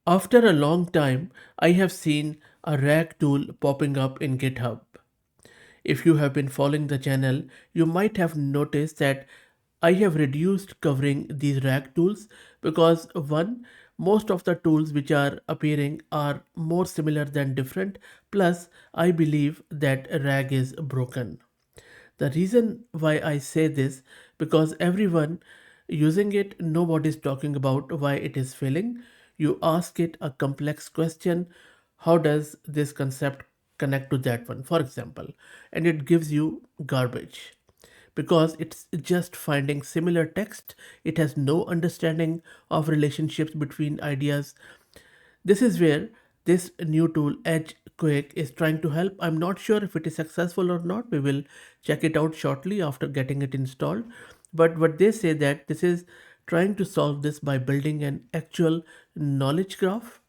After a long time, I have seen a RAG tool popping up in GitHub. If you have been following the channel, you might have noticed that I have reduced covering these RAG tools because one, most of the tools which are appearing are more similar than different. Plus, I believe that RAG is broken. The reason why I say this because everyone using it, nobody's talking about why it is failing. You ask it a complex question, how does this concept connect to that one, for example, and it gives you garbage because it's just finding similar text. It has no understanding of relationships between ideas. This is where this new tool EdgeQuake is trying to help. I'm not sure if it is successful or not. We will check it out shortly after getting it installed. But what they say that this is trying to solve this by building an actual knowledge graph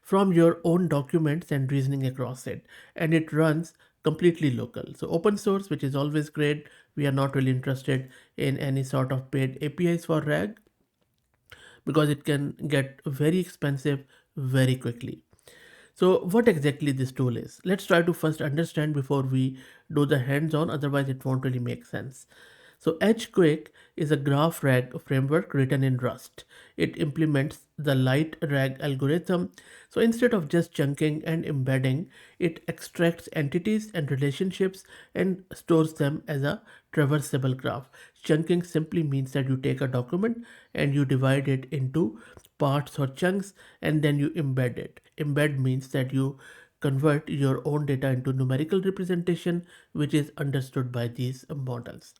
from your own documents and reasoning across it, and it runs completely local. So open source, which is always great. We are not really interested in any sort of paid APIs for RAG because it can get very expensive very quickly. So what exactly this tool is? Let's try to first understand before we do the hands-on, otherwise it won't really make sense. So EdgeQuake is a GraphRAG framework written in Rust. It implements the LightRag algorithm. So instead of just chunking and embedding, it extracts entities and relationships and stores them as a traversable graph. Chunking simply means that you take a document and you divide it into parts or chunks and then you embed it. Embed means that you convert your own data into numerical representation which is understood by these models.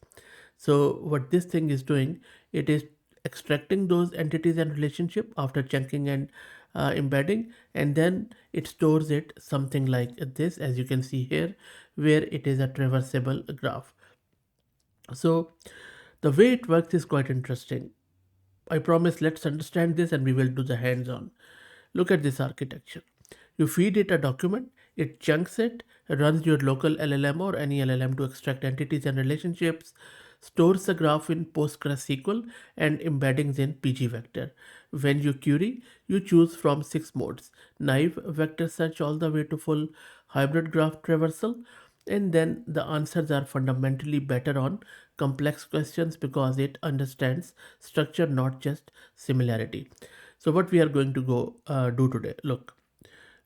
So what this thing is doing, it is extracting those entities and relationship after chunking and embedding, and then it stores it something like this, as you can see here, where it is a traversable graph. So the way it works is quite interesting. I promise let's understand this and we will do the hands-on. Look at this architecture. You feed it a document, it chunks it, runs your local LLM or any LLM to extract entities and relationships, stores the graph in PostgreSQL and embeddings in pgvector. When you query, you choose from 6 modes: naive vector search all the way to full hybrid graph traversal, and then the answers are fundamentally better on complex questions because it understands structure, not just similarity. So what we are going to go do today, look,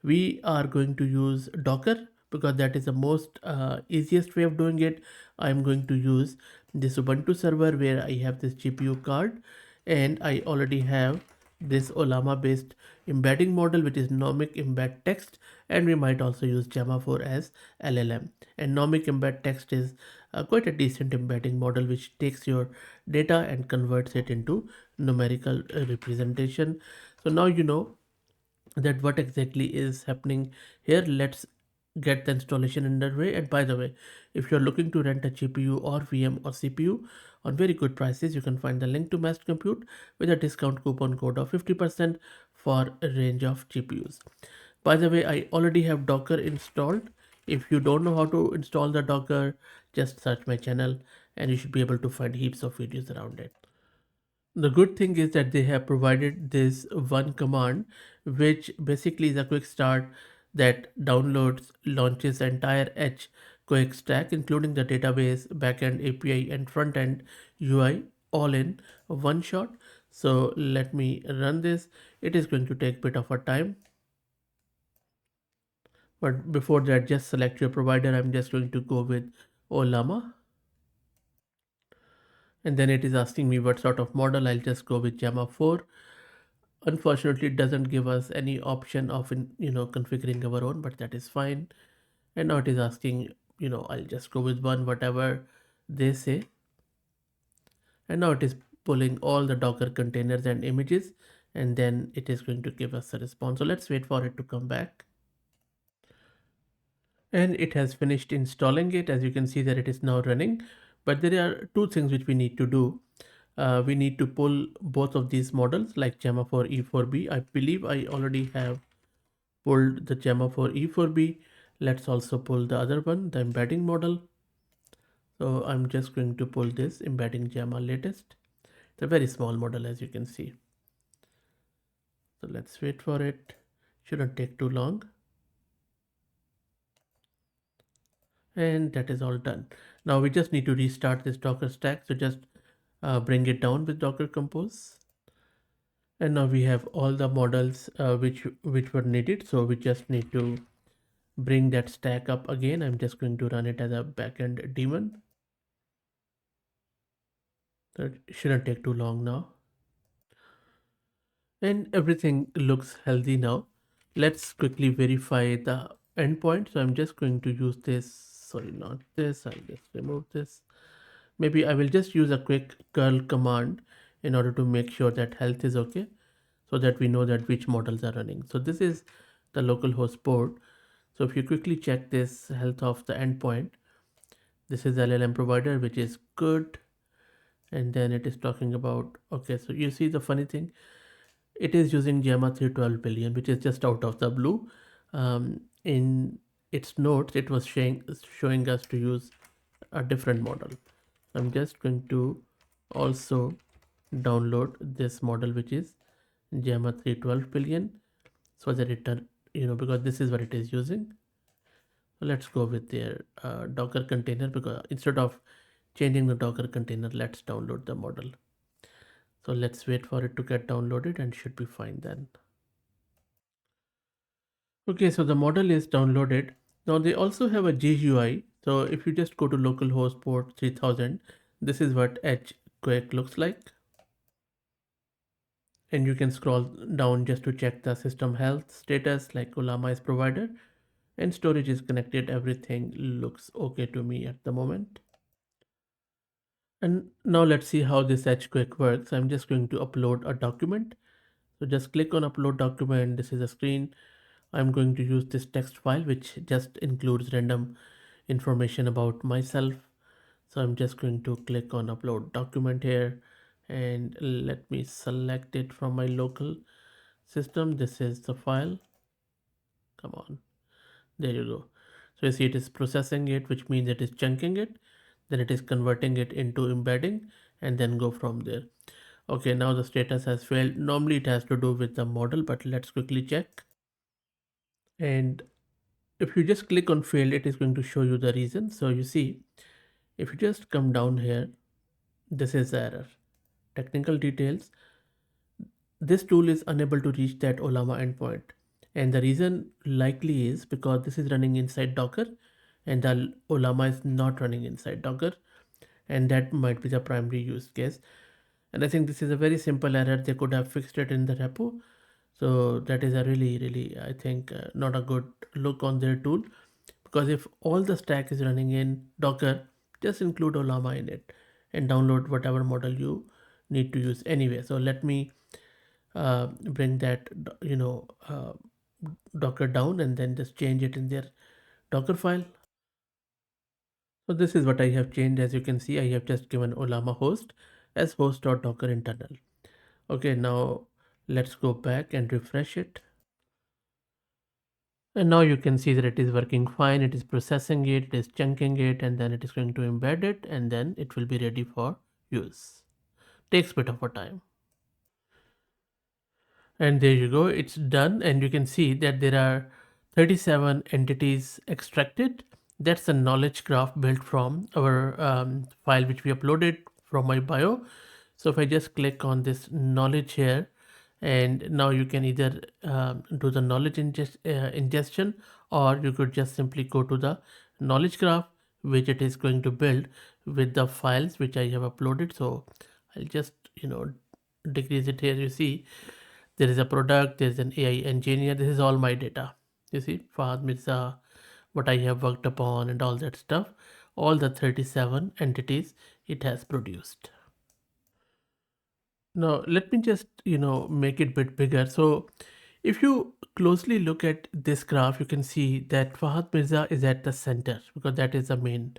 we are going to use Docker because that is the most easiest way of doing it. I'm going to use this Ubuntu server where I have this GPU card and I already have this Ollama based embedding model which is nomic embed text, and we might also use Gemma 4 as LLM. And nomic embed text is quite a decent embedding model which takes your data and converts it into numerical representation. So now you know that what exactly is happening here. Let's get the installation underway. And by the way, if you're looking to rent a GPU or VM or CPU on very good prices, you can find the link to Massed Compute with a discount coupon code of 50% for a range of GPUs. By the way, I already have Docker installed. If you don't know how to install the Docker, just search my channel and you should be able to find heaps of videos around it. The good thing is that they have provided this one command, which basically is a quick start that downloads, launches the entire EdgeQuake stack, including the database, backend API, and front-end UI, all in one shot. So let me run this. It is going to take a bit of a time. But before that, just select your provider. I'm just going to go with Ollama. And then it is asking me what sort of model. I'll just go with Gemma 4. Unfortunately, it doesn't give us any option of configuring our own, but that is fine. And now it is asking, I'll just go with one, whatever they say. And now it is pulling all the Docker containers and images, and then it is going to give us a response. So let's wait for it to come back. And it has finished installing it. As you can see that it is now running, but there are two things which we need to do. We need to pull both of these models like Gemma for E4B. I believe I already have pulled the Gemma for E4B. Let's also pull the other one, the embedding model. So I'm just going to pull this embedding Gemma latest. It's a very small model, as you can see. So let's wait for it. Shouldn't take too long. And that is all done. Now we just need to restart this Docker stack. So just bring it down with Docker Compose. And now we have all the models which were needed. So we just need to bring that stack up again. I'm just going to run it as a backend daemon. So it shouldn't take too long now. And everything looks healthy now. Let's quickly verify the endpoint. So I'm just going to use this. Sorry, not this. I'll just remove this. Maybe I will just use a quick curl command in order to make sure that health is okay, so that we know that which models are running. So this is the localhost port. So if you quickly check this health of the endpoint, this is LLM provider, which is good. And then it is talking about, okay, so you see the funny thing, it is using Gemma 312 billion, which is just out of the blue. In its notes, it was showing us to use a different model. I'm just going to also download this model, which is Gemma 312 billion, so that it, because this is what it is using. So let's go with their Docker container, because instead of changing the Docker container, let's download the model. So let's wait for it to get downloaded and should be fine then. Okay, so the model is downloaded. Now they also have a GUI. So if you just go to localhost port 3000, this is what EdgeQuake looks like. And you can scroll down just to check the system health status, like Ollama is provided and storage is connected. Everything looks okay to me at the moment. And now let's see how this EdgeQuake works. I'm just going to upload a document. So just click on upload document. This is a screen. I'm going to use this text file, which just includes random information about myself. So I'm just going to click on upload document here, and let me select it from my local system. This is the file. Come on, there you go. So you see it is processing it, which means it is chunking it, then it is converting it into embedding, and then go from there. Okay, now the status has failed. Normally it has to do with the model, but let's quickly check. And if you just click on failed, it is going to show you the reason. So you see, if you just come down here, this is the error. Technical details. This tool is unable to reach that Ollama endpoint. And the reason likely is because this is running inside Docker and the Ollama is not running inside Docker. And that might be the primary use case. And I think this is a very simple error. They could have fixed it in the repo. So that is a really, I think, not a good look on their tool. Because if all the stack is running in Docker, just include Ollama in it and download whatever model you need to use anyway. So let me bring that, Docker down and then just change it in their Docker file. So this is what I have changed. As you can see, I have just given Ollama host as host.docker internal. Okay, now let's go back and refresh it. And now you can see that it is working fine. It is processing it, it is chunking it, and then it is going to embed it, and then it will be ready for use. Takes a bit of a time. And there you go, it's done. And you can see that there are 37 entities extracted. That's the knowledge graph built from our file which we uploaded from my bio. So if I just click on this knowledge here, and now you can either do the knowledge ingestion, or you could just simply go to the knowledge graph, which it is going to build with the files which I have uploaded. So I'll just decrease it here. You see there is a product, there is an AI engineer. This is all my data. You see, Fahad Mirza, what I have worked upon, and all that stuff. All the 37 entities it has produced. Now, let me just, make it a bit bigger. So, if you closely look at this graph, you can see that Fahad Mirza is at the center, because that is the main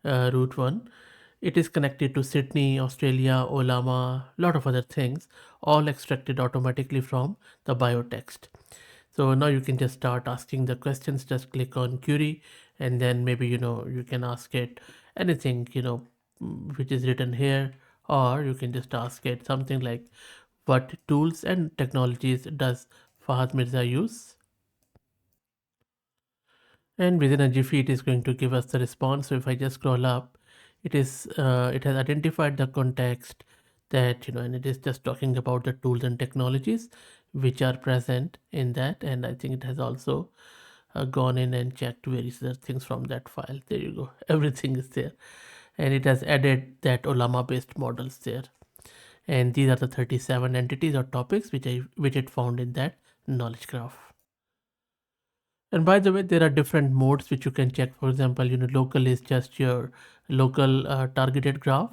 root one. It is connected to Sydney, Australia, Ollama, lot of other things, all extracted automatically from the bio text. So now you can just start asking the questions. Just click on query, and then maybe you can ask it anything which is written here, or you can just ask it something like, What tools and technologies does Fahad Mirza use? And within a jiffy it is going to give us the response. So if I just scroll up, it has identified the context that, and it is just talking about the tools and technologies which are present in that. And I think it has also gone in and checked various other things from that file. There you go, everything is there. And it has added that Ollama based models there. And these are the 37 entities or topics which it found in that knowledge graph. And by the way, there are different modes which you can check. For example, local is just your local targeted graph,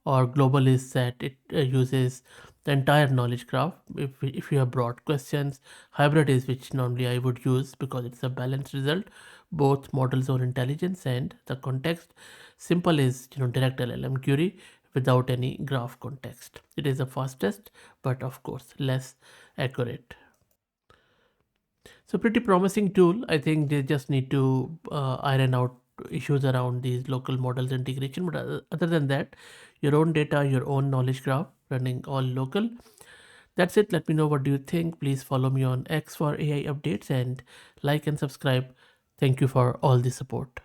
or global is that it uses the entire knowledge graph. If you have broad questions, hybrid is which normally I would use because it's a balanced result, both models or intelligence and the context. Simple is direct LLM query without any graph context. It is the fastest, but of course less accurate. So pretty promising tool. I think they just need to iron out issues around these local models integration. But other than that, your own data, your own knowledge graph running all local. That's it. Let me know what do you think. Please follow me on X for AI updates and like and subscribe. Thank you for all the support.